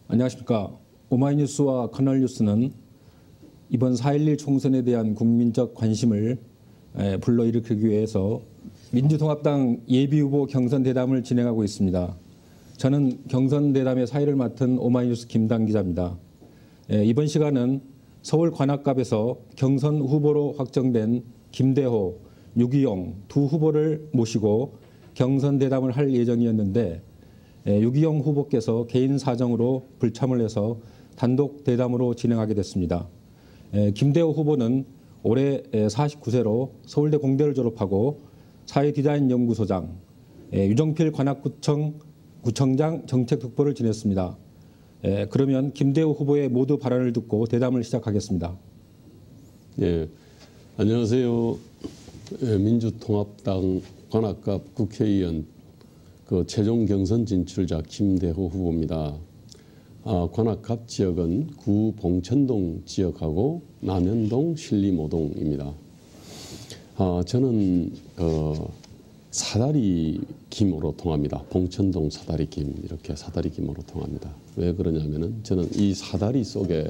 안녕하십니까. 오마이뉴스와 커널뉴스는 이번 4.11 총선에 대한 국민적 관심을 불러일으키기 위해서 민주통합당 예비후보 경선대담을 진행하고 있습니다. 저는 경선대담의 사회를 맡은 오마이뉴스 김당 기자입니다. 이번 시간은 서울 관악갑에서 경선 후보로 확정된 김대호, 유기용 두 후보를 모시고 경선대담을 할 예정이었는데 유기용 후보께서 개인 사정으로 불참을 해서 단독 대담으로 진행하게 됐습니다. 김대호 후보는 올해 49세로 서울대 공대를 졸업하고 사회디자인연구소장, 유정필 관악구청장 정책특보를 지냈습니다. 그러면 김대호 후보의 모두 발언을 듣고 대담을 시작하겠습니다. 예, 안녕하세요. 민주통합당 관악갑 국회의원 최종 경선 진출자 김대호 후보입니다. 관악갑 지역은 구 봉천동 지역하고 남현동 신림오동입니다. 저는 사다리 김으로 통합니다. 봉천동 사다리 김, 이렇게 사다리 김으로 통합니다. 왜 그러냐면은 저는 이 사다리 속에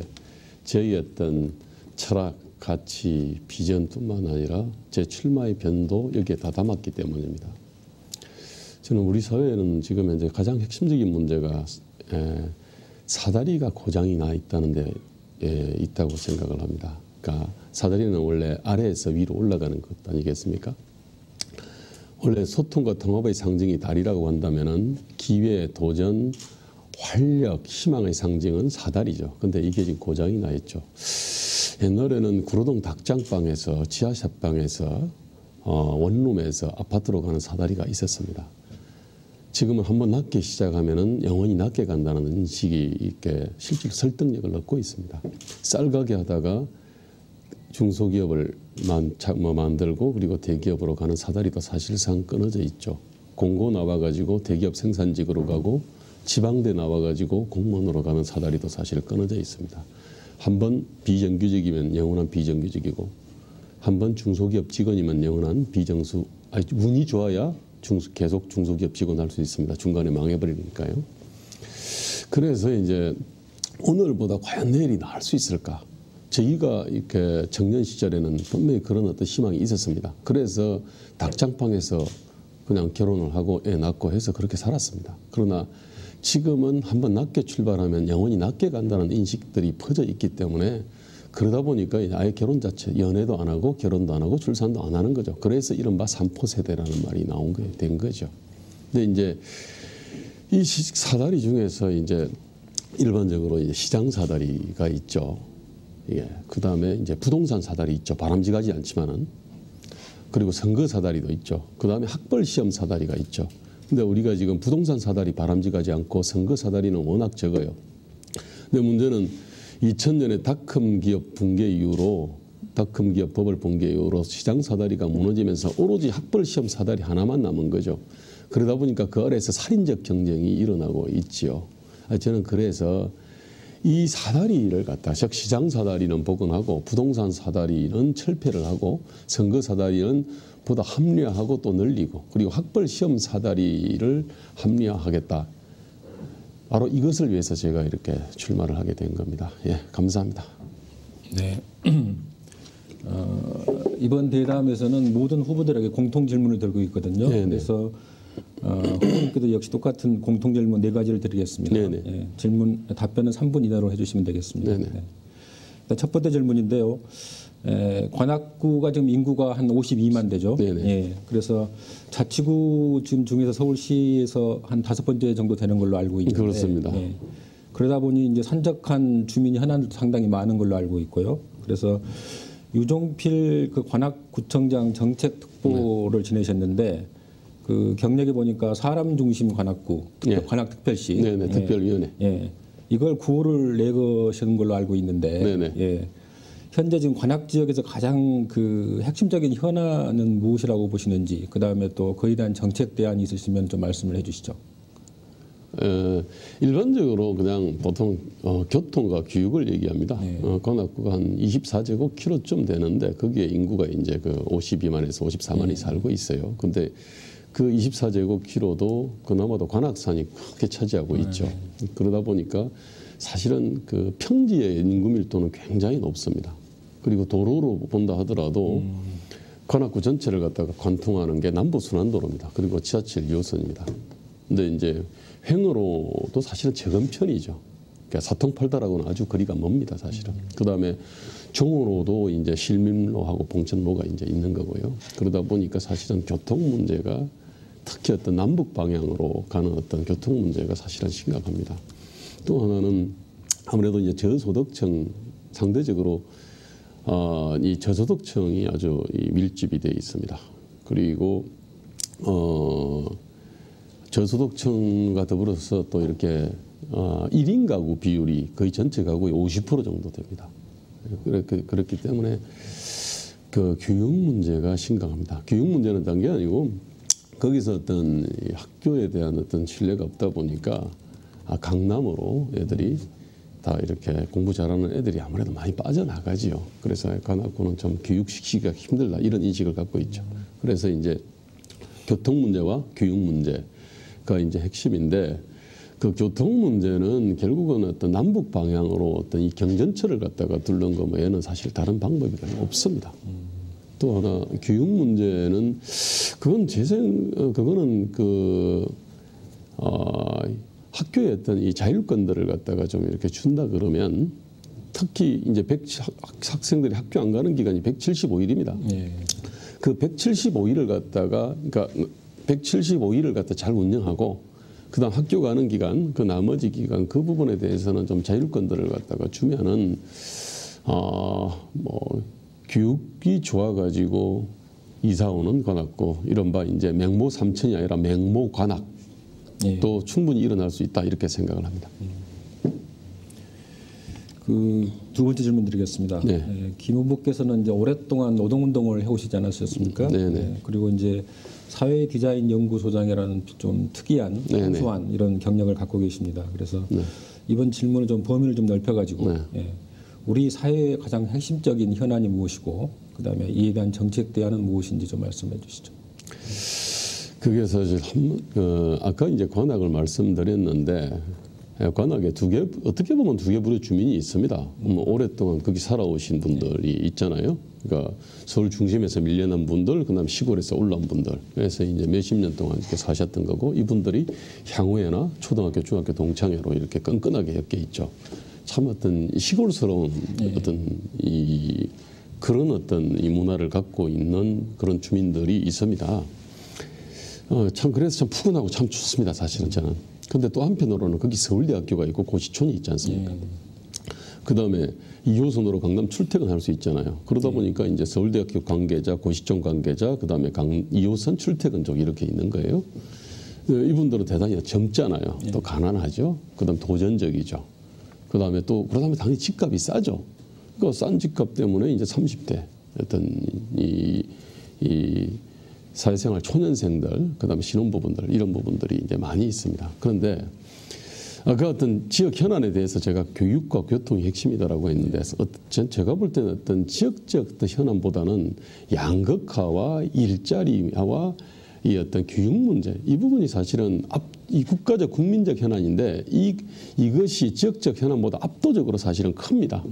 저희 어떤 철학, 가치, 비전뿐만 아니라 제 출마의 변도 여기에 다 담았기 때문입니다. 저는 우리 사회에는 지금 현재 가장 핵심적인 문제가 사다리가 고장이 나 있다는 데 있다고 생각을 합니다. 그러니까 사다리는 원래 아래에서 위로 올라가는 것 아니겠습니까? 원래 소통과 통합의 상징이 다리라고 한다면은 기회, 도전, 활력, 희망의 상징은 사다리죠. 근데 이게 지금 고장이 나 있죠. 옛날에는 구로동 닭장방에서 지하샷방에서 원룸에서 아파트로 가는 사다리가 있었습니다. 지금은 한번 낮게 시작하면은 영원히 낮게 간다는 인식이 이렇게 실제로 설득력을 얻고 있습니다. 쌀가게 하다가 중소기업을 만들고 그리고 대기업으로 가는 사다리도 사실상 끊어져 있죠. 공고 나와가지고 대기업 생산직으로 가고 지방대 나와가지고 공무원으로 가는 사다리도 사실 끊어져 있습니다. 한번 비정규직이면 영원한 비정규직이고 한번 중소기업 직원이면 영원한 비정수. 운이 좋아야 계속 중소기업 직원 할 수 있습니다. 중간에 망해버리니까요. 그래서 이제 오늘보다 과연 내일이 나을 수 있을까? 저희가 이렇게 청년 시절에는 분명히 그런 어떤 희망이 있었습니다. 그래서 닭장방에서 그냥 결혼을 하고 애 낳고 해서 그렇게 살았습니다. 그러나 지금은 한번 낮게 출발하면 영원히 낮게 간다는 인식들이 퍼져 있기 때문에 그러다 보니까 아예 결혼 자체, 연애도 안 하고 결혼도 안 하고 출산도 안 하는 거죠. 그래서 이른바 삼포 세대라는 말이 된 거죠. 근데 이제 이 사다리 중에서 이제 일반적으로 이제 시장 사다리가 있죠. 예. 그 다음에 이제 부동산 사다리 있죠. 바람직하지 않지만은. 그리고 선거 사다리도 있죠. 그 다음에 학벌 시험 사다리가 있죠. 근데 우리가 지금 부동산 사다리 바람직하지 않고 선거 사다리는 워낙 적어요. 근데 문제는 2000년에 닷컴 기업 붕괴 이후로 닷컴 기업 버블 붕괴 이후로 시장 사다리가 무너지면서 오로지 학벌 시험 사다리 하나만 남은 거죠. 그러다 보니까 그 아래에서 살인적 경쟁이 일어나고 있지요. 저는 그래서 이 사다리를 갖다 즉 시장 사다리는 복원하고 부동산 사다리는 철폐를 하고 선거 사다리는 보다 합리화하고 또 늘리고 그리고 학벌 시험 사다리를 합리화하겠다. 바로 이것을 위해서 제가 이렇게 출마를 하게 된 겁니다. 예, 감사합니다. 네. 이번 대담에서는 모든 후보들에게 공통 질문을 들고 있거든요. 네네. 그래서 후보님께도 역시 똑같은 공통 질문 4가지를 드리겠습니다. 예, 답변은 3분 이내로 해주시면 되겠습니다. 네. 첫 번째 질문인데요. 관악구가 지금 인구가 한 52만 되죠. 예, 그래서 자치구 중에서 서울시에서 한 5번째 정도 되는 걸로 알고 있는데 그렇습니다. 예, 그러다 보니 이제 산적한 주민이 하나도 상당히 많은 걸로 알고 있고요. 그래서 유정필 관악구청장 정책특보를 지내셨는데 그 경력에 보니까 사람 중심 관악구, 관악특별시, 특별위원회, 이걸 구호를 내거시는 걸로 알고 있는데. 예. 현재 지금 관악 지역에서 가장 그 핵심적인 현안은 무엇이라고 보시는지, 그 다음에 또 그에 대한 정책 대안이 있으시면 좀 말씀을 해주시죠. 일반적으로 그냥 보통 교통과 교육을 얘기합니다. 관악구가 한 24제곱킬로쯤 되는데 거기에 인구가 이제 그 52만에서 54만이 살고 있어요. 근데 그 24제곱킬로도 그나마도 관악산이 크게 차지하고 있죠. 그러다 보니까 사실은 그 평지의 인구 밀도는 굉장히 높습니다. 그리고 도로로 본다 하더라도 관악구 전체를 갖다가 관통하는 게 남부순환도로입니다. 그리고 지하철 2호선입니다. 근데 이제 횡으로도 사실은 적은 편이죠. 그러니까 사통팔달하고는 아주 거리가 멉니다, 사실은. 그 다음에 종로로도 이제 실림로하고 봉천로가 이제 있는 거고요. 그러다 보니까 사실은 교통 문제가 특히 어떤 남북 방향으로 가는 어떤 교통 문제가 사실은 심각합니다. 또 하나는 아무래도 이제 저소득층 상대적으로 이 저소득층이 아주 밀집이 되어 있습니다. 그리고 저소득층과 더불어서 또 이렇게 1인 가구 비율이 거의 전체 가구의 50% 정도 됩니다. 그렇기 때문에 그 교육 문제가 심각합니다. 교육 문제는 단 게 아니고 거기서 어떤 학교에 대한 어떤 신뢰가 없다 보니까 강남으로 애들이 다 이렇게 공부 잘하는 애들이 아무래도 많이 빠져나가지요. 그래서 관악구는 좀 교육시키기가 힘들다 이런 인식을 갖고 있죠. 그래서 이제 교통 문제와 교육 문제가 이제 핵심인데 그 교통 문제는 결국은 어떤 남북 방향으로 어떤 이 경전철을 갖다가 뚫는 거 외에는 사실 다른 방법이 별로 없습니다. 또 하나 교육 문제는 그거는 학교의 어떤 이 자율권들을 갖다가 좀 이렇게 준다 그러면 특히 이제 학생들이 학교 안 가는 기간이 175일입니다. 네. 그 175일을 갖다가 그러니까 175일을 갖다 잘 운영하고 그다음 학교 가는 기간 그 나머지 기간 그 부분에 대해서는 좀 자율권들을 갖다가 주면은 교육이 좋아가지고 이사 오는 관악구 이른바 이제 맹모 삼천이 아니라 맹모 관악 또 충분히 일어날 수 있다 이렇게 생각을 합니다. 그 두 번째 질문 드리겠습니다. 네. 김 후보께서는 이제 오랫동안 노동운동을 해오시지 않았었습니까? 네. 그리고 이제 사회 디자인 연구소장이라는 좀 특이한 순수한 이런 경력을 갖고 계십니다. 그래서 이번 질문을 좀 범위를 좀 넓혀가지고 우리 사회의 가장 핵심적인 현안이 무엇이고 그다음에 이에 대한 정책 대안은 무엇인지 좀 말씀해 주시죠. 그게 사실 아까 이제 관악을 말씀드렸는데 관악에 어떻게 보면 두 개 부류 주민이 있습니다. 오랫동안 거기 살아오신 분들이 있잖아요. 그러니까 서울 중심에서 밀려난 분들, 그다음 시골에서 올라온 분들. 그래서 이제 몇십 년 동안 이렇게 사셨던 거고 이분들이 향후에나 초등학교, 중학교 동창회로 이렇게 끈끈하게 엮여 있죠. 참 어떤 시골스러운 어떤 그런 어떤 이 문화를 갖고 있는 그런 주민들이 있습니다. 참 그래서 참 푸근하고 참 좋습니다. 사실은 저는. 근데 또 한편으로는 거기 서울대학교가 있고 고시촌이 있지 않습니까? 그다음에 2호선으로 강남 출퇴근할 수 있잖아요. 그러다 보니까 이제 서울대학교 관계자, 고시촌 관계자, 그다음에 2호선 출퇴근 쪽 이렇게 있는 거예요. 이분들은 대단히 젊잖아요. 또 가난하죠. 그다음 도전적이죠. 그다음에 당연히 집값이 싸죠. 그 싼 집값 때문에 이제 30대 어떤 이 사회생활 초년생들, 그다음에 신혼부부들 이런 부분들이 이제 많이 있습니다. 그런데 그 어떤 지역 현안에 대해서 제가 교육과 교통이 핵심이다라고 했는데 제가 볼 때는 어떤 지역적 현안보다는 양극화와 일자리와 이 어떤 교육 문제 이 부분이 사실은 이 국가적 국민적 현안인데 이것이 지역적 현안보다 압도적으로 사실은 큽니다.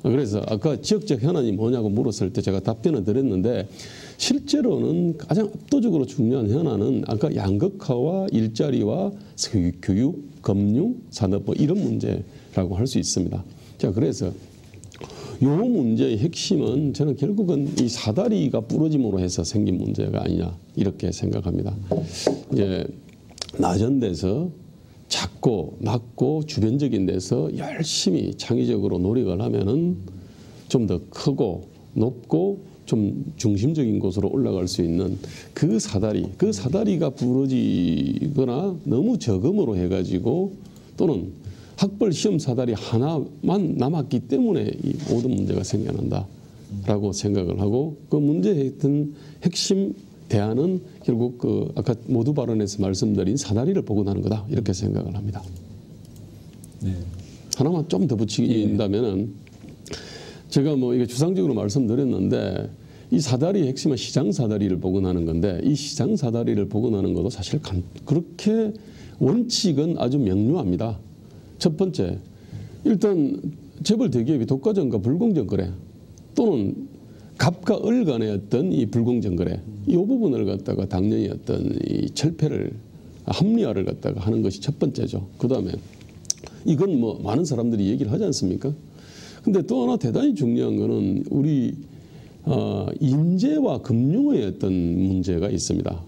그래서 아까 지역적 현안이 뭐냐고 물었을 때 제가 답변을 드렸는데 실제로는 가장 압도적으로 중요한 현안은 아까 양극화와 일자리와 교육, 금융, 산업 이런 문제라고 할 수 있습니다. 자, 그래서 이 문제의 핵심은 저는 결국은 이 사다리가 부러짐으로 해서 생긴 문제가 아니냐 이렇게 생각합니다. 이제 낮은 데서 작고 낮고 주변적인 데서 열심히 창의적으로 노력을 하면은 좀 더 크고 높고 좀 중심적인 곳으로 올라갈 수 있는 그 사다리가 부러지거나 너무 적음으로 해가지고 또는 학벌 시험 사다리 하나만 남았기 때문에 이 모든 문제가 생겨난다라고 생각을 하고 그 문제의 핵심 대안은 결국 아까 모두 발언에서 말씀드린 사다리를 복원하는 거다 이렇게 생각을 합니다. 네. 하나만 좀 더 붙인다면은 제가 이게 주상적으로 말씀드렸는데 이 사다리의 핵심은 시장 사다리를 복원하는 건데 이 시장 사다리를 복원하는 것도 사실 그렇게 원칙은 아주 명료합니다. 첫 번째, 일단 재벌 대기업이 독과점과 불공정 거래 또는 갑과 을 간의 어떤 이 불공정 거래 이 부분을 갖다가 당연히 어떤 이 철폐를 합리화를 갖다가 하는 것이 첫 번째죠. 그다음에 이건 뭐 많은 사람들이 얘기를 하지 않습니까? 근데 또 하나 대단히 중요한 거는 우리 인재와 금융의 어떤 문제가 있습니다.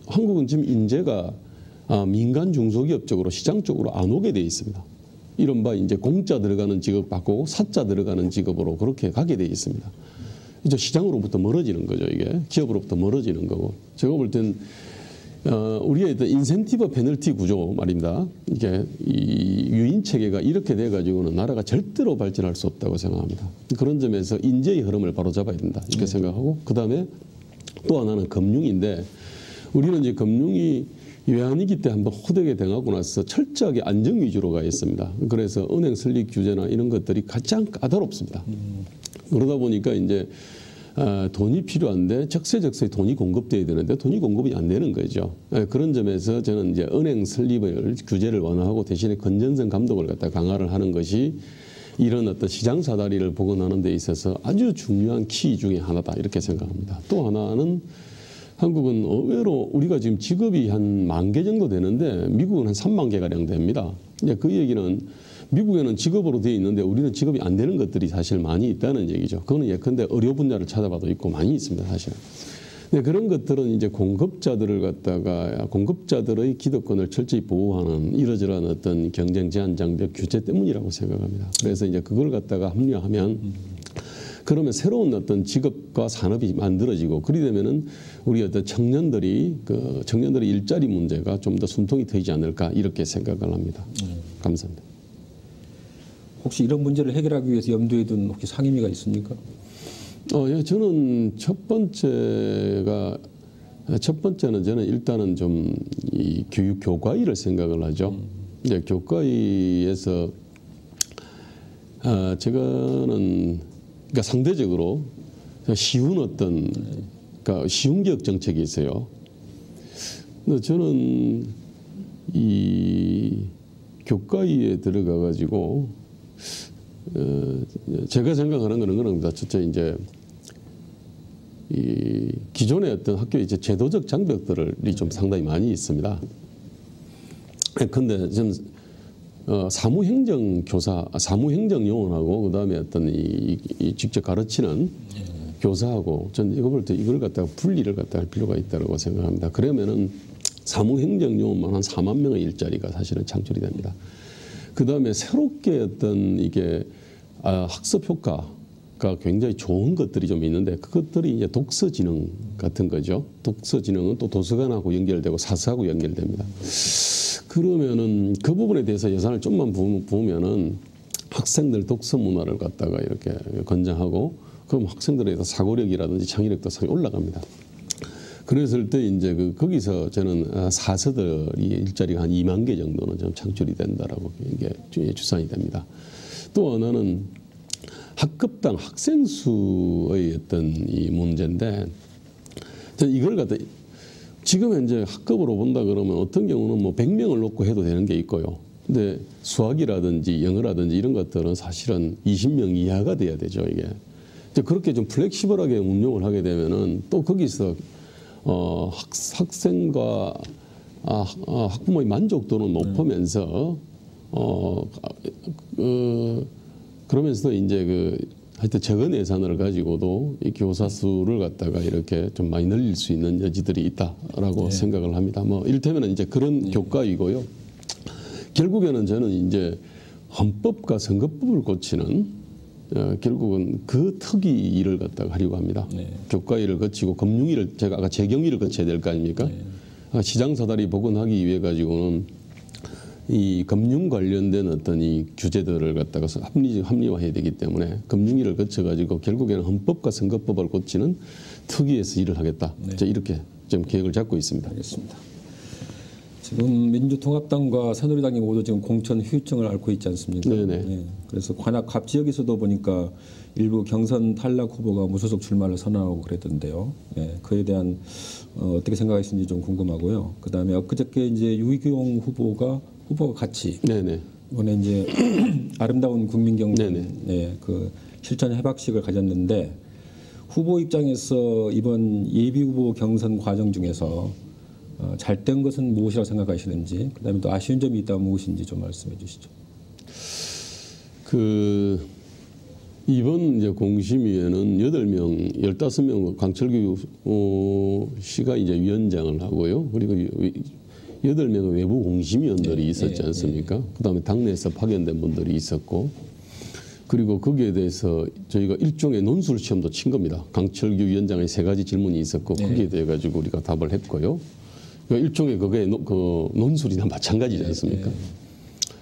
한국은 지금 인재가 민간 중소기업 쪽으로 시장 쪽으로 안 오게 돼 있습니다. 이른바 이제 공짜 들어가는 직업 받고 사짜 들어가는 직업으로 그렇게 가게 돼 있습니다. 이제 시장으로부터 멀어지는 거죠. 이게 기업으로부터 멀어지는 거고 제가 볼 땐 우리의 인센티브 페널티 구조 말입니다. 이게 이 유인 체계가 이렇게 돼 가지고는 나라가 절대로 발전할 수 없다고 생각합니다. 그런 점에서 인재의 흐름을 바로잡아야 된다 이렇게 생각하고 그다음에 또 하나는 금융인데 우리는 이제 금융이 외환위기 때 한번 호되게 당하고 나서 철저하게 안정 위주로 가 있습니다. 그래서 은행 설립 규제나 이런 것들이 가장 까다롭습니다. 그러다 보니까 이제 돈이 필요한데 적세적소에 돈이 공급돼야 되는데 돈이 공급이 안 되는 거죠. 그런 점에서 저는 이제 은행 설립을 규제를 완화하고 대신에 건전성 감독을 갖다 강화를 하는 것이 이런 어떤 시장 사다리를 복원하는 데 있어서 아주 중요한 키 중에 하나다 이렇게 생각합니다. 또 하나는 한국은 의외로 우리가 지금 직업이 한 10,000개 정도 되는데 미국은 한 3만 개 가량 됩니다. 이제 그 얘기는 미국에는 직업으로 되어 있는데 우리는 직업이 안 되는 것들이 사실 많이 있다는 얘기죠. 그거는 예컨대 의료 분야를 찾아봐도 있고 많이 있습니다, 사실. 네, 그런 것들은 이제 공급자들을 갖다가 공급자들의 기득권을 철저히 보호하는 이러저러한 어떤 경쟁 제한 장벽 규제 때문이라고 생각합니다. 그래서 이제 그걸 갖다가 합리화하면 그러면 새로운 어떤 직업과 산업이 만들어지고 그리 되면은 우리 어떤 청년들이 청년들의 일자리 문제가 좀 더 숨통이 트이지 않을까 이렇게 생각을 합니다. 감사합니다. 혹시 이런 문제를 해결하기 위해서 염두에 둔 혹시 상임위가 있습니까? 예, 저는 첫 번째는 저는 일단은 좀 이 교육 교과위를 생각을 하죠. 이제 교과위에서 제가는 그러니까 상대적으로 쉬운 어떤 그러니까 쉬운 개혁 정책이 있어요. 근데 저는 이 교과위에 들어가 가지고 제가 생각하는 거는 그런 겁니다. 첫째 이제 이 기존의 어떤 학교의 이제 제도적 장벽들이 좀 상당히 많이 있습니다. 그런데 저는 사무행정 교사, 사무행정 요원하고 그다음에 어떤 이 직접 가르치는 교사하고 저는 이거 볼 때 이걸 갖다가 분리를 갖다 할 필요가 있다고 생각합니다. 그러면은 사무행정 요원만 한 4만 명의 일자리가 사실은 창출이 됩니다. 그다음에 새롭게 어떤 이게 학습 효과가 굉장히 좋은 것들이 좀 있는데 그것들이 이제 독서지능 같은 거죠. 독서지능은 또 도서관하고 연결되고 사서하고 연결됩니다. 그러면은 그 부분에 대해서 예산을 좀만 부으면은 학생들 독서 문화를 갖다가 이렇게 권장하고 그럼 학생들의 사고력이라든지 창의력도 상당히 올라갑니다. 그랬을 때 이제 거기서 저는 사서들이 일자리가 한 2만 개 정도는 좀 창출이 된다라고 이게 추산이 됩니다. 또 하나는 학급당 학생 수의 어떤 이 문제인데 저는 이걸 갖다 지금 현재 학급으로 본다 그러면 어떤 경우는 뭐 100명을 놓고 해도 되는 게 있고요. 근데 수학이라든지 영어라든지 이런 것들은 사실은 20명 이하가 돼야 되죠, 이게. 그렇게 좀 플렉시블하게 운용을 하게 되면은 또 거기서 학생과 학부모의 만족도는 높으면서 그러면서도 이제 하여튼 적은 예산을 가지고도 이 교사 수를 갖다가 이렇게 좀 많이 늘릴 수 있는 여지들이 있다라고 생각을 합니다. 뭐 이를테면 이제 그런 교과이고요. 결국에는 저는 이제 헌법과 선거법을 고치는 결국은 그 특위를 갖다가 하려고 합니다. 교과위를 거치고 금융위를 제가 아까 재경위를 거쳐야 될 거 아닙니까? 시장 사다리 복원하기 위해 가지고는 이 금융 관련된 어떤 이 규제들을 갖다가 합리화해야 되기 때문에 금융위를 거쳐 가지고 결국에는 헌법과 선거법을 고치는 특위에서 일을 하겠다. 이렇게 좀 계획을 잡고 있습니다. 알겠습니다. 지금 민주통합당과 새누리당이 모두 지금 공천 후유증을 앓고 있지 않습니까? 네. 그래서 관악 갑 지역에서도 보니까 일부 경선 탈락 후보가 무소속 출마를 선언하고 그랬던데요. 그에 대한 어떻게 생각하시는지 좀 궁금하고요. 그다음에 엊그저께 이제 유희경 후보가 같이 이번에 이제 아름다운 국민경선 그 실천 해박식을 가졌는데 후보 입장에서 이번 예비 후보 경선 과정 중에서 잘된 것은 무엇이라고 생각하시는지, 그다음에 또 아쉬운 점이 있다면 무엇인지 좀 말씀해 주시죠. 이번 이제 공심위에는 8명, 15명 강철규 씨가 이제 위원장을 하고요. 그리고 8명의 외부 공심위원들이 있었지 않습니까? 그다음에 당내에서 파견된 분들이 있었고, 그리고 거기에 대해서 저희가 일종의 논술 시험도 친 겁니다. 강철규 위원장의 3가지 질문이 있었고 거기에 대해 가지고 우리가 답을 했고요. 그러니까 일종의 그게 그 논술이나 마찬가지지 않습니까?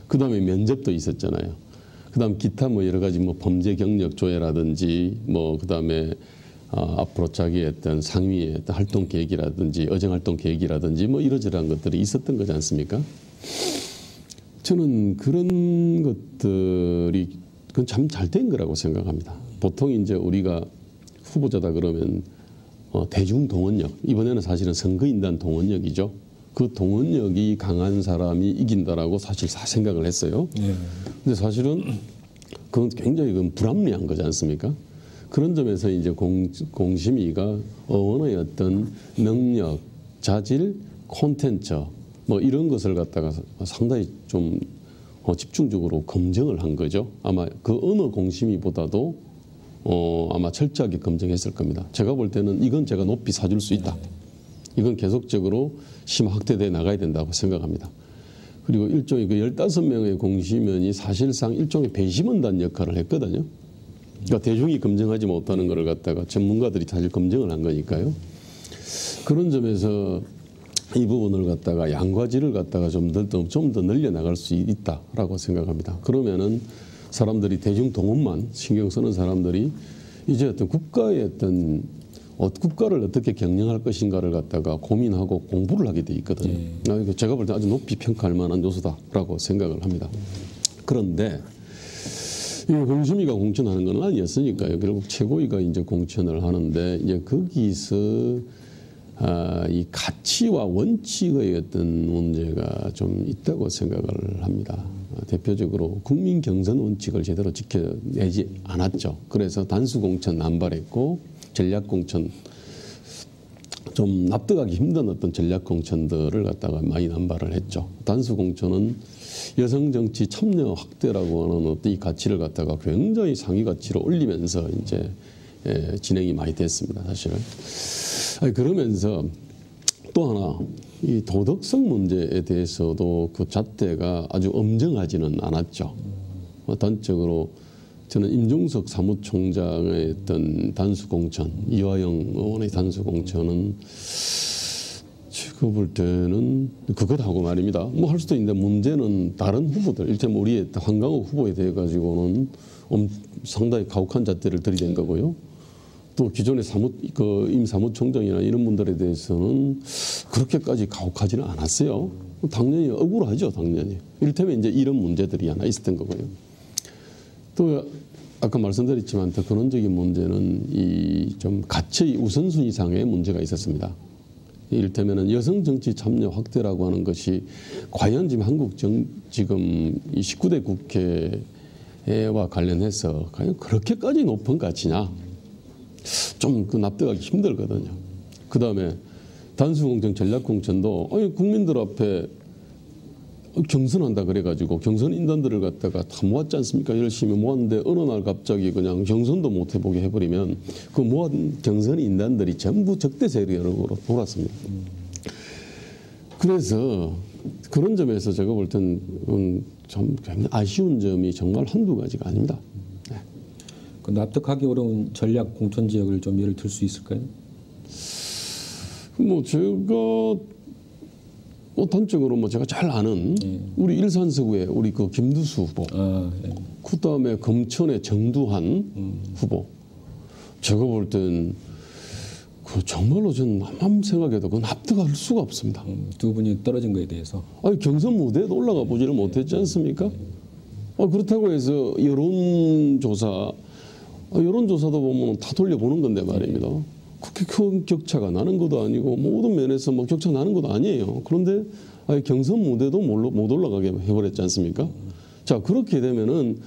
그다음에 면접도 있었잖아요. 그다음 기타 뭐 여러 가지 뭐 범죄 경력 조회라든지 뭐 그다음에 앞으로 자기의 어떤 상위의 어떤 활동 계획이라든지 어정 활동 계획이라든지 뭐 이러저러한 것들이 있었던 거지 않습니까? 저는 그런 것들이 그건 참 잘 된 거라고 생각합니다. 보통 이제 우리가 후보자다 그러면 대중 동원력, 이번에는 사실은 선거인단 동원력이죠. 그 동원력이 강한 사람이 이긴다라고 사실 생각을 했어요. 근데 사실은 그건 굉장히 불합리한 거지 않습니까? 그런 점에서 이제 공심위가 의원의 어떤 능력, 자질, 콘텐츠 뭐 이런 것을 갖다가 상당히 좀 집중적으로 검증을 한 거죠. 아마 그 어느 공심위보다도 아마 철저하게 검증했을 겁니다. 제가 볼 때는 이건 제가 높이 사줄 수 있다. 이건 계속적으로 심화 확대돼 나가야 된다고 생각합니다. 그리고 일종의 그 15명의 공심위원이 사실상 일종의 배심원단 역할을 했거든요. 그러니까 대중이 검증하지 못하는 것을 갖다가 전문가들이 사실 검증을 한 거니까요. 그런 점에서 이 부분을 갖다가 양과질을 갖다가 좀 더 늘려 나갈 수 있다라고 생각합니다. 그러면은 사람들이 대중 동원만 신경 쓰는 사람들이 이제 어떤 국가의 어떤 국가를 어떻게 경영할 것인가를 갖다가 고민하고 공부를 하게 돼 있거든요. 제가 볼 때 아주 높이 평가할 만한 요소다라고 생각을 합니다. 그런데 이 공심위가 공천하는 건 아니었으니까요. 결국 최고위가 이제 공천을 하는데 이제 거기서 이 가치와 원칙의 어떤 문제가 좀 있다고 생각을 합니다. 대표적으로 국민 경선 원칙을 제대로 지켜내지 않았죠. 그래서 단수 공천 남발했고 전략 공천 좀 납득하기 힘든 어떤 전략 공천들을 갖다가 많이 남발을 했죠. 단수 공천은 여성 정치 참여 확대라고 하는 어떤 이 가치를 갖다가 굉장히 상위 가치로 올리면서 이제 진행이 많이 됐습니다. 사실은. 그러면서 또 하나 이 도덕성 문제에 대해서도 그 잣대가 아주 엄정하지는 않았죠. 단적으로 저는 임종석 사무총장의 어떤 단수 공천, 이화영 의원의 단수 공천은 제가 볼 때는 그것하고 말입니다. 뭐 할 수도 있는데 문제는 다른 후보들, 일테면 우리의 황강욱 후보에 대해 가지고는 상당히 가혹한 잣대를 들이댄 거고요. 또 기존의 임 사무총장이나 이런 분들에 대해서는 그렇게까지 가혹하지는 않았어요. 당연히 억울하죠, 당연히. 이를테면 이제 이런 문제들이 하나 있었던 거고요. 또 아까 말씀드렸지만 더 근원적인 문제는 이 좀 가치의 우선순위상의 문제가 있었습니다. 이를테면은 여성 정치 참여 확대라고 하는 것이 과연 지금 지금 이 19대 국회와 관련해서 과연 그렇게까지 높은 가치냐? 좀 그 납득하기 힘들거든요. 그 다음에 단수공천, 전략공천도 국민들 앞에 경선한다 그래가지고 경선 인단들을 갖다가 다 모았지 않습니까? 열심히 모았는데 어느 날 갑자기 그냥 경선도 못 해보게 해버리면 그 모은 경선 인단들이 전부 적대 세력으로 돌았습니다. 그래서 그런 점에서 제가 볼 땐 좀 아쉬운 점이 정말 한두 가지가 아닙니다. 네. 그 납득하기 어려운 전략 공천 지역을 좀 예를 들 수 있을까요? 뭐 제가 단적으로 제가 잘 아는 우리 일산서구의 우리 그 김두수 후보, 그다음에 금천의 정두환 후보. 제가 볼 땐 그 정말로 저는 아무 생각해도 그건 납득할 수가 없습니다. 두 분이 떨어진 거에 대해서. 경선 무대에도 올라가 보지를 못했지 않습니까? 그렇다고 해서 여론조사도 보면 다 돌려보는 건데 말입니다. 그렇게 큰 격차가 나는 것도 아니고 모든 면에서 격차 나는 것도 아니에요. 그런데 경선 무대도 못 올라가게 해버렸지 않습니까? 자, 그렇게 되면은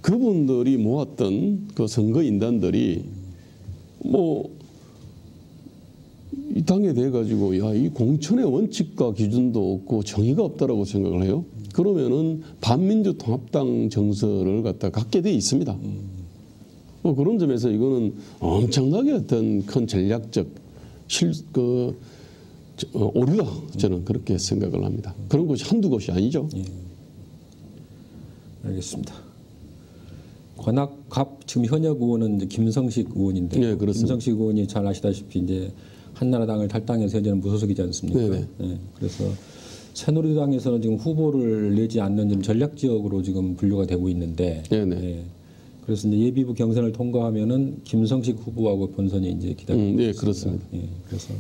그분들이 모았던 그 선거인단들이 뭐 이 당에 대해 가지고 야, 이 공천의 원칙과 기준도 없고 정의가 없다라고 생각을 해요. 그러면은 반민주통합당 정서를 갖다 갖게 돼 있습니다. 그런 점에서 이거는 엄청나게 어떤 큰 전략적 오류다, 저는 그렇게 생각을 합니다. 그런 것이 한두 곳이 아니죠. 예. 알겠습니다. 관악갑 지금 현역 의원은 이제 김성식 의원인데, 네, 그렇습니다. 김성식 의원이 잘 아시다시피 이제 한나라당을 탈당해서 현재는 무소속이지 않습니까? 네, 그래서 새누리당에서는 지금 후보를 내지 않는 좀 전략 지역으로 지금 분류가 되고 있는데, 네. 그래서 이제 예비부 경선을 통과하면은 김성식 후보하고 본선이 이제 기다리고 있습니다. 네, 그렇습니다. 예, 그래서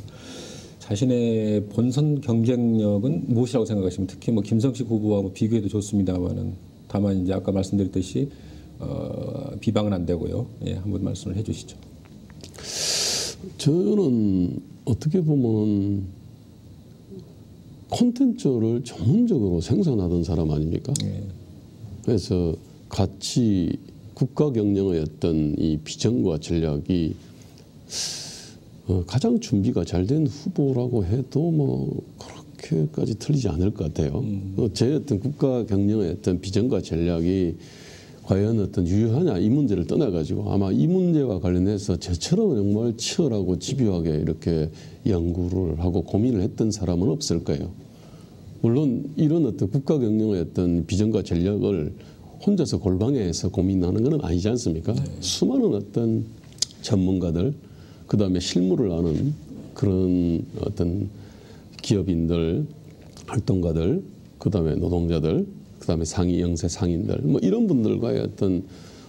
자신의 본선 경쟁력은 무엇이라고 생각하시면, 특히 뭐 김성식 후보하고 비교해도 좋습니다만은 다만 이제 아까 말씀드렸듯이 비방은 안 되고요. 예, 한번 말씀을 해주시죠. 저는 어떻게 보면 콘텐츠를 전문적으로 생산하던 사람 아닙니까? 예. 그래서 같이 국가 경영의 어떤 이 비전과 전략이 가장 준비가 잘 된 후보라고 해도 뭐 그렇게까지 틀리지 않을 것 같아요. 제 어떤 국가 경영의 어떤 비전과 전략이 과연 어떤 유효하냐 이 문제를 떠나가지고 아마 이 문제와 관련해서 저처럼 정말 치열하고 집요하게 이렇게 연구를 하고 고민을 했던 사람은 없을 거예요. 물론 이런 어떤 국가 경영의 어떤 비전과 전략을 혼자서 골방에서 고민하는 건 아니지 않습니까? 네. 수많은 어떤 전문가들, 그 다음에 실무를 아는 그런 어떤 기업인들, 활동가들, 그 다음에 노동자들, 그 다음에 상위 영세 상인들, 뭐 이런 분들과의 어떤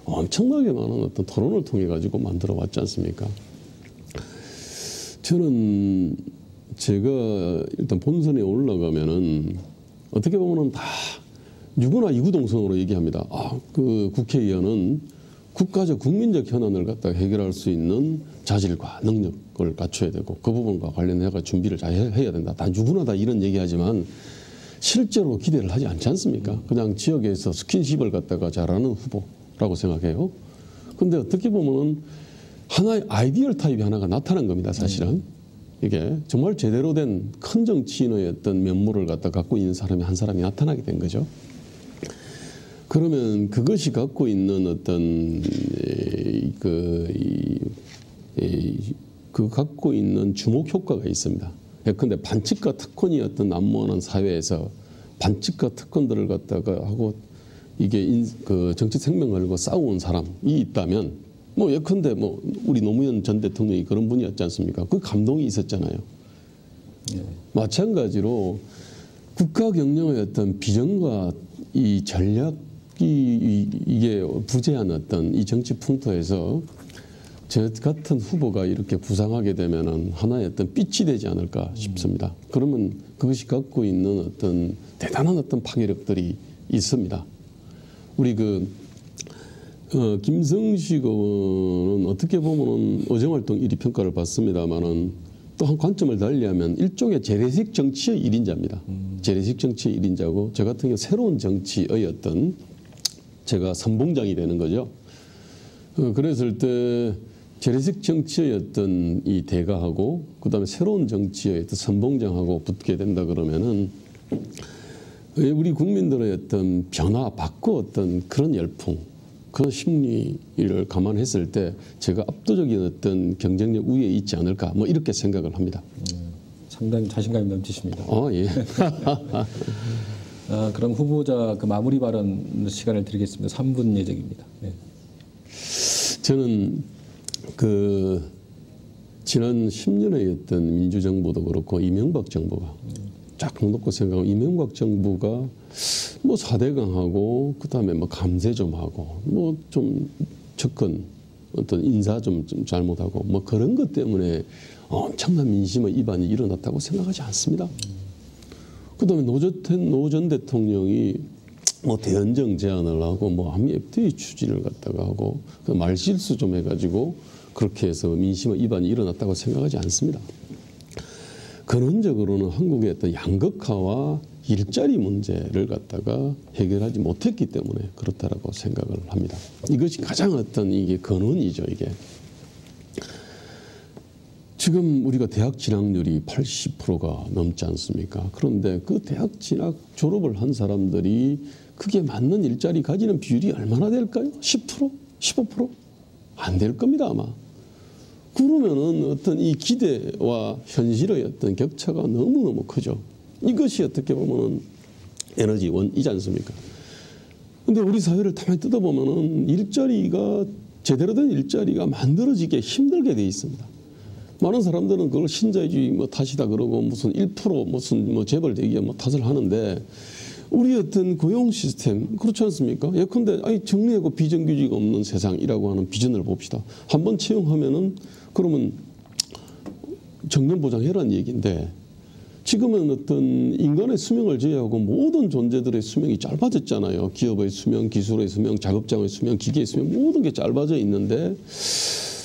엄청나게 많은 어떤 토론을 통해 가지고 만들어 왔지 않습니까? 저는 제가 일단 본선에 올라가면은 어떻게 보면은 다 누구나 이구동성으로 얘기합니다. 그 국회의원은 국가적 국민적 현안을 갖다 해결할 수 있는 자질과 능력을 갖춰야 되고 그 부분과 관련해서 준비를 잘 해야 된다. 다 누구나 다 이런 얘기하지만 실제로 기대를 하지 않지 않습니까? 그냥 지역에서 스킨십을 갖다가 잘하는 후보라고 생각해요. 그런데 어떻게 보면은 하나의 아이디얼 타입이 하나가 나타난 겁니다. 사실은 이게 정말 제대로 된 큰 정치인의 어떤 면모를 갖고 있는 사람이 한 사람이 나타나게 된 거죠. 그러면 그것이 갖고 있는 어떤 그 갖고 있는 주목 효과가 있습니다. 그런데 반칙과 특권이 어떤 난무하는 사회에서 반칙과 특권들을 갖다가 하고 이게 그 정치 생명 걸고 싸워온 사람이 있다면 뭐 예컨대 뭐 우리 노무현 전 대통령이 그런 분이었지 않습니까? 그 감동이 있었잖아요. 네. 마찬가지로 국가 경영의 어떤 비전과 이 전략이 이게 부재한 어떤 이 정치 풍토에서 저 같은 후보가 이렇게 부상하게 되면은 하나의 어떤 빛이 되지 않을까 싶습니다. 그러면 그것이 갖고 있는 어떤 대단한 어떤 파괴력들이 있습니다. 우리 김성식 의원은 어떻게 보면은 의정활동 1위 평가를 받습니다만은 또 한 관점을 달리하면 일종의 재래식 정치의 1인자입니다. 재래식 정치의 1인자고 저 같은 경우 새로운 정치의 어떤 제가 선봉장이 되는 거죠. 그랬을 때 재래식 정치의 어떤 이 대가하고 그다음에 새로운 정치의 어떤 선봉장하고 붙게 된다 그러면은 우리 국민들의 어떤 변화 받고 어떤 그런 열풍, 그런 심리를 감안했을 때 제가 압도적인 어떤 경쟁력 우위에 있지 않을까 뭐 이렇게 생각을 합니다. 상당히 자신감이 넘치십니다. 예. 그럼 후보자 그 마무리 발언 시간을 드리겠습니다. 3분 예정입니다. 네. 저는 그 지난 10년의 어떤 민주정부도 그렇고 이명박 정부가 쫙 놓고 생각하면 이명박 정부가 뭐 4대강하고 그다음에 뭐 감세 좀 하고 뭐 좀 접근 어떤 인사 좀 잘못하고 뭐 그런 것 때문에 엄청난 민심의 이반이 일어났다고 생각하지 않습니다. 그다음에 노 전 대통령이 뭐 대연정 제안을 하고 뭐 한미 FTA 추진을 갖다가 하고 그 말실수 좀 해가지고 그렇게 해서 민심의 이반이 일어났다고 생각하지 않습니다. 근원적으로는 한국의 어떤 양극화와 일자리 문제를 갖다가 해결하지 못했기 때문에 그렇다라고 생각을 합니다. 이것이 가장 어떤 이게 근원이죠. 이게 지금 우리가 대학 진학률이 80%가 넘지 않습니까? 그런데 그 대학 진학 졸업을 한 사람들이 그게 맞는 일자리 가지는 비율이 얼마나 될까요? 10%? 15%? 안 될 겁니다, 아마. 그러면은 어떤 이 기대와 현실의 어떤 격차가 너무너무 크죠. 이것이 어떻게 보면은 에너지원이지 않습니까? 근데 우리 사회를 가만히 뜯어보면은 일자리가 제대로 된 일자리가 만들어지기 힘들게 돼 있습니다. 많은 사람들은 그걸 신자유주의 뭐 탓이다 그러고 무슨 1% 무슨 뭐 재벌 대기업 뭐 탓을 하는데 우리 어떤 고용 시스템 그렇지 않습니까? 예컨대 아니 정리하고 비정규직 없는 세상이라고 하는 비전을 봅시다. 한번 채용하면은 그러면 정년 보장해라는 얘기인데 지금은 어떤 인간의 수명을 제외하고 모든 존재들의 수명이 짧아졌잖아요. 기업의 수명, 기술의 수명, 작업장의 수명, 기계의 수명 모든 게 짧아져 있는데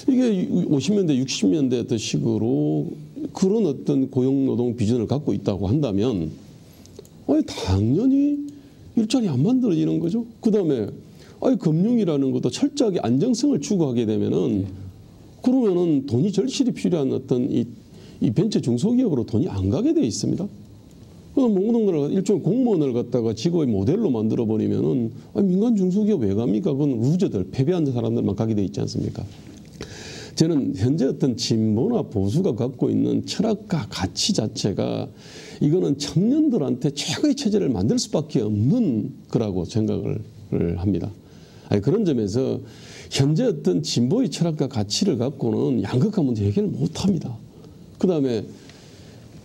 이게 50년대, 60년대 어떤 식으로 그런 어떤 고용노동 비전을 갖고 있다고 한다면 당연히 일자리 안 만들어지는 거죠. 그다음에 금융이라는 것도 철저하게 안정성을 추구하게 되면은 그러면은 돈이 절실히 필요한 어떤 이 벤처 중소기업으로 돈이 안 가게 돼 있습니다. 그럼 모든 걸 일종의 공무원을 갖다가 직업의 모델로 만들어 버리면은 민간 중소기업 왜 갑니까? 그건 루저들, 패배한 사람들만 가게 돼 있지 않습니까? 저는 현재 어떤 진보나 보수가 갖고 있는 철학과 가치 자체가 이거는 청년들한테 최고의 체제를 만들 수밖에 없는 거라고 생각을 합니다. 그런 점에서 현재 어떤 진보의 철학과 가치를 갖고는 양극화 문제 해결을 못합니다. 그다음에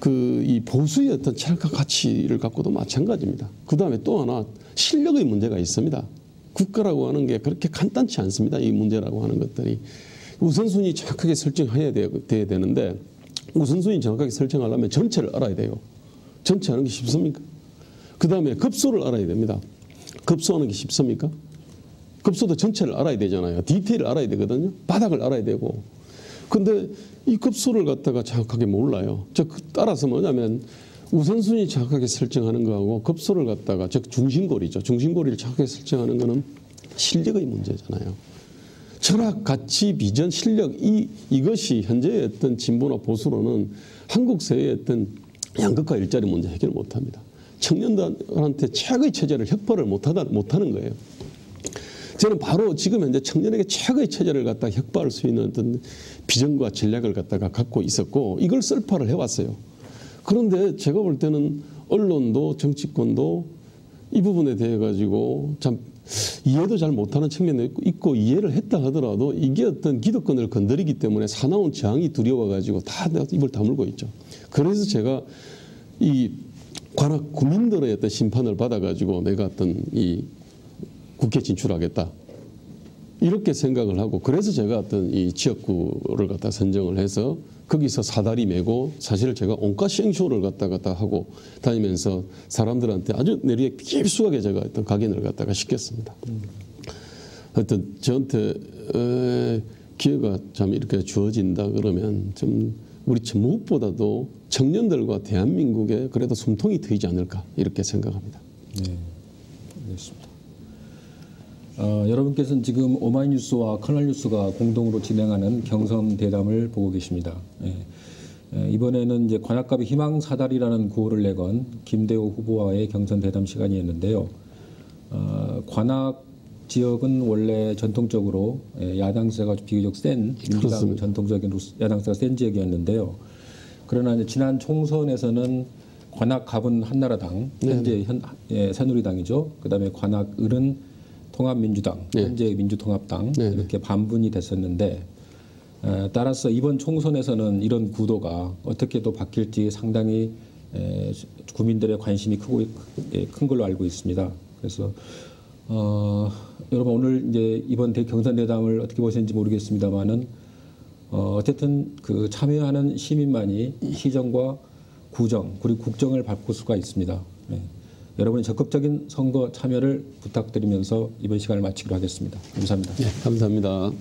이 보수의 어떤 철학과 가치를 갖고도 마찬가지입니다. 그다음에 또 하나 실력의 문제가 있습니다. 국가라고 하는 게 그렇게 간단치 않습니다. 이 문제라고 하는 것들이. 우선순위 정확하게 설정해야 돼야 되는데 우선순위 정확하게 설정하려면 전체를 알아야 돼요. 전체 하는 게 쉽습니까? 그다음에 급소를 알아야 됩니다. 급소하는 게 쉽습니까? 급소도 전체를 알아야 되잖아요. 디테일을 알아야 되거든요. 바닥을 알아야 되고. 근데 이 급소를 갖다가 정확하게 몰라요. 따라서 뭐냐면 우선순위 정확하게 설정하는 거하고 급소를 갖다가 즉 중심고리죠. 중심고리를 정확하게 설정하는 거는 실력의 문제잖아요. 철학, 가치, 비전, 실력 이것이 현재의 어떤 진보나 보수로는 한국 사회의 어떤 양극화 일자리 문제 해결을 못합니다. 청년들한테 최고의 체제를 혁파를 못하는 거예요. 저는 바로 지금 현재 청년에게 최고의 체제를 갖다가 혁파할 수 있는 어떤 비전과 전략을 갖다가 갖고 있었고 이걸 썰파를 해왔어요. 그런데 제가 볼 때는 언론도 정치권도 이 부분에 대해 가지고 참 이해도 잘 못하는 측면도 있고 이해를 했다 하더라도 이게 어떤 기득권을 건드리기 때문에 사나운 저항이 두려워가지고 다 입을 다물고 있죠. 그래서 제가 이 관악 국민들의 어떤 심판을 받아가지고 내가 어떤 이 국회 진출하겠다 이렇게 생각을 하고 그래서 제가 어떤 이 지역구를 갖다 선정을 해서 거기서 사다리 메고 사실 제가 온갖 시행쇼를 갖다가 하고 다니면서 사람들한테 아주 내리에 깊숙하게 제가 어떤 각인을 갖다가 시켰습니다. 하여튼 저한테 기회가 참 이렇게 주어진다 그러면 좀 우리 무엇보다도 청년들과 대한민국에 그래도 숨통이 트이지 않을까 이렇게 생각합니다. 네, 알겠습니다. 여러분께서는 지금 오마이뉴스와 커널뉴스가 공동으로 진행하는 경선 대담을 보고 계십니다. 이번에는 이제 관악갑의 희망사다리라는 구호를 내건 김대호 후보와의 경선 대담 시간이었는데요. 관악 지역은 원래 전통적으로 야당세가 비교적 센 민주당 전통적인 야당세가 센 지역이었는데요. 그러나 이제 지난 총선에서는 관악갑은 한나라당, 현재 새누리당이죠. 그다음에 관악을은 통합민주당, 현재 민주통합당 이렇게 반분이 됐었는데 따라서 이번 총선에서는 이런 구도가 어떻게 또 바뀔지 상당히 국민들의 관심이 큰 걸로 알고 있습니다. 그래서 여러분 오늘 이제 이번 경선 대담을 어떻게 보셨는지 모르겠습니다만은 어쨌든 그 참여하는 시민만이 시정과 구정 그리고 국정을 바꿀 수가 있습니다. 여러분의 적극적인 선거 참여를 부탁드리면서 이번 시간을 마치기로 하겠습니다. 감사합니다. 감사합니다.